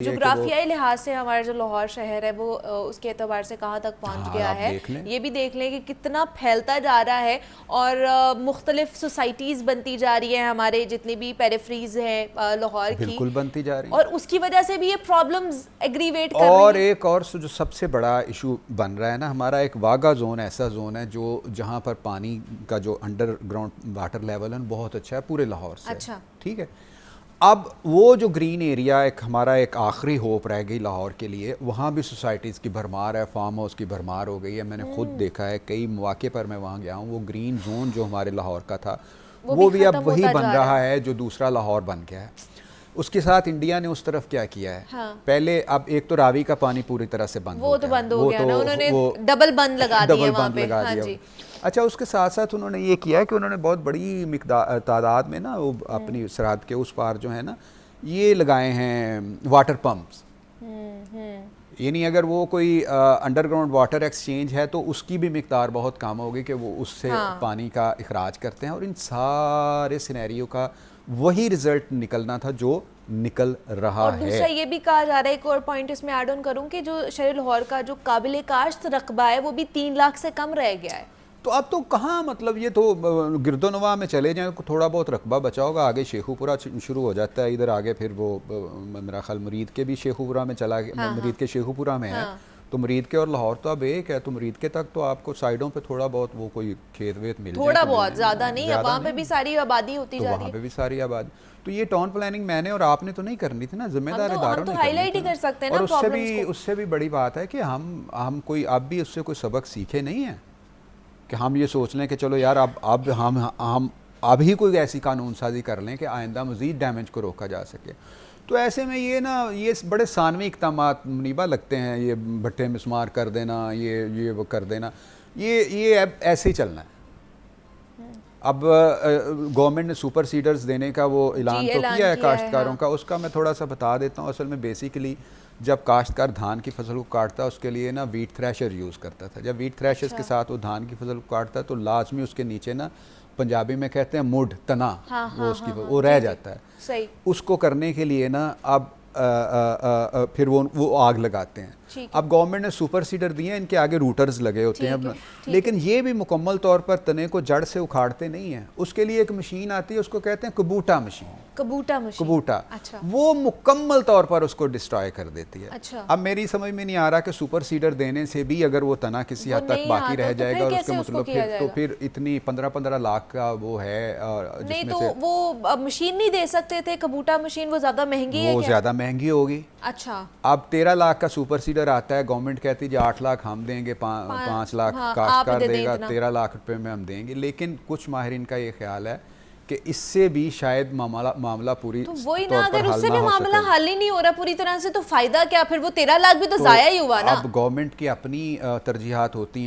जोग्राफियाई लिहाज से हमारा जो लाहौर शहर है वो उसके एतबार से कहाँ तक पहुँच गया है, ये भी देख लें कि कितना फैलता जा रहा है और मुख्तलिफ सोसाइटीज़ बनती जा रही है। हमारे जितनी भी पेरिफरीज हैं लाहौर की बिल्कुल बनती जा रही है और उसकी वजह से भी ये प्रॉब्लम्स एग्रीवेट कर और रही हैं। एक और जो सबसे बड़ा इशू बन रहा है ना, हमारा एक वागा जोन ऐसा जोन है जो जहाँ पर पानी का जो अंडरग्राउंड वाटर लेवल है बहुत अच्छा है पूरे लाहौर से। अच्छा, ठीक है। अब वो जो ग्रीन एरिया एक हमारा एक आखिरी होप रह गई लाहौर के लिए, वहाँ भी सोसाइटीज़ की भरमार है, फार्म हाउस की भरमार हो गई है। मैंने खुद देखा है, कई मौके पर मैं वहाँ गया हूँ। वो ग्रीन जोन जो हमारे लाहौर का था वो भी अब वही बन रहा है जो दूसरा लाहौर बन गया है। उसके साथ इंडिया ने उस तरफ क्या किया है, हाँ। पहले अब एक तो रावी का पानी पूरी तरह से बंद वो तो बंद हो गया ना, उन्होंने डबल बंद लगा दिया वहाँ पे। हाँ जी। अच्छा, उसके साथ साथ उन्होंने ये किया है कि उन्होंने बहुत बड़ी मिकदार तादाद में ना वो अपनी सरहद के उस पार जो है ना ये लगाए हैं वाटर पंप्स। यानी अगर वो कोई अंडरग्राउंड वाटर एक्सचेंज है तो उसकी भी मिकदार बहुत कम होगी कि वो उससे पानी का इखराज करते हैं। और इन सारे सिनेरियो का वही रिजल्ट निकलना था जो निकल रहा और दूसरा ये भी कहा जा रहा है, एक और पॉइंट इसमें ऐड ऑन करूं कि जो शहर लाहौर का जो काबिल काश्त रकबा है वो भी 3 लाख से कम रह गया है। तो अब तो कहाँ, मतलब ये तो गिरदोनवा में चले जाएं, थोड़ा बहुत रकबा बचा होगा, आगे शेखुपुरा शुरू हो जाता है, इधर आगे फिर वो मेरा ख्याल मुरीद के भी शेखुपुरा में चला गया। हाँ, मुरीद के शेखुपुरा में है तो मुरीद के और लाहौर तो अब एक है, तो मुरीद के तक तो आपको साइडों पे थोड़ा बहुत वो कोई खेत वेत मिल थोड़ा बहुत, ज़्यादा नहीं, अब वहाँ पे भी सारी आबादी होती जा रही है। वहाँ पे भी सारी आबादी। तो ये टाउन प्लानिंग मैंने और आपने तो नहीं करनी थी ना, जिम्मेदार इदारों ने हाईलाइट ही कर सकते हैं ना। और उससे भी बड़ी बात है कि हम कोई अब भी उससे कोई सबक सीखे नहीं है कि हम ये सोच लें कि चलो यार अब हम अभी कोई ऐसी कानून साजी कर लें कि आइंदा मज़ीद डैमेज को रोका जा सके। तो ऐसे में ये बड़े सानवी इक़दामात मुनीबा लगते हैं, ये भट्टे मिस्मार कर देना, ये वो कर देना, ये अब ऐसे ही चलना है। अब गवर्नमेंट ने सुपर सीडर्स देने का वो ऐलान तो किया है काश्तकारों का, उसका मैं थोड़ा सा बता देता हूँ। असल में बेसिकली जब काश्तकार धान की फसल को काटता है उसके लिए ना वीट थ्रेशर यूज़ करता था। जब वीट थ्रेशर्स के साथ वो धान की फसल को काटता है तो लाजमी उसके नीचे ना, पंजाबी में कहते हैं मुड, तना, वो उसकी वो रह जाता है। सही। उसको करने के लिए ना अब फिर वो आग लगाते हैं। अब गवर्नमेंट ने सुपर सीडर दिए हैं, इनके आगे रूटर्स लगे होते हैं अब, लेकिन ये भी मुकम्मल तौर पर तने को जड़ से उखाड़ते नहीं हैं। उसके लिए एक मशीन आती है, उसको कहते हैं कबूटा मशीन। कबूटा। अच्छा। वो मुकम्मल तौर पर उसको डिस्ट्रॉय कर देती है। अच्छा। अब मेरी समझ में नहीं आ रहा कि सुपर सीडर देने से भी अगर वो तना किसी हद तक बाकी रह जाएगा और उसका मतलब फिर इतनी 15-15 लाख का वो है। नहीं तो वो मशीन नहीं दे सकते थे, कबूटा मशीन, वो ज्यादा महंगी है। वो ज्यादा महंगी होगी। अच्छा। अब 13 लाख का सुपर सीडर आता है, गवर्नमेंट कहती है 8 लाख हम देंगे, 5 लाख काश्तकार देगा, 13 लाख रुपए में हम देंगे। लेकिन कुछ माहिरीन का ये ख्याल है कि इससे भी शायद मामला पूरी तो वही ना, अगर उससे भी मामला हल ही नहीं हो रहा पूरी तरह से तो फायदा क्या, फिर वो 13 लाख भी तो जाया ही हुआ ना। अब गवर्नमेंट की अपनी तरजीहात होती हैं।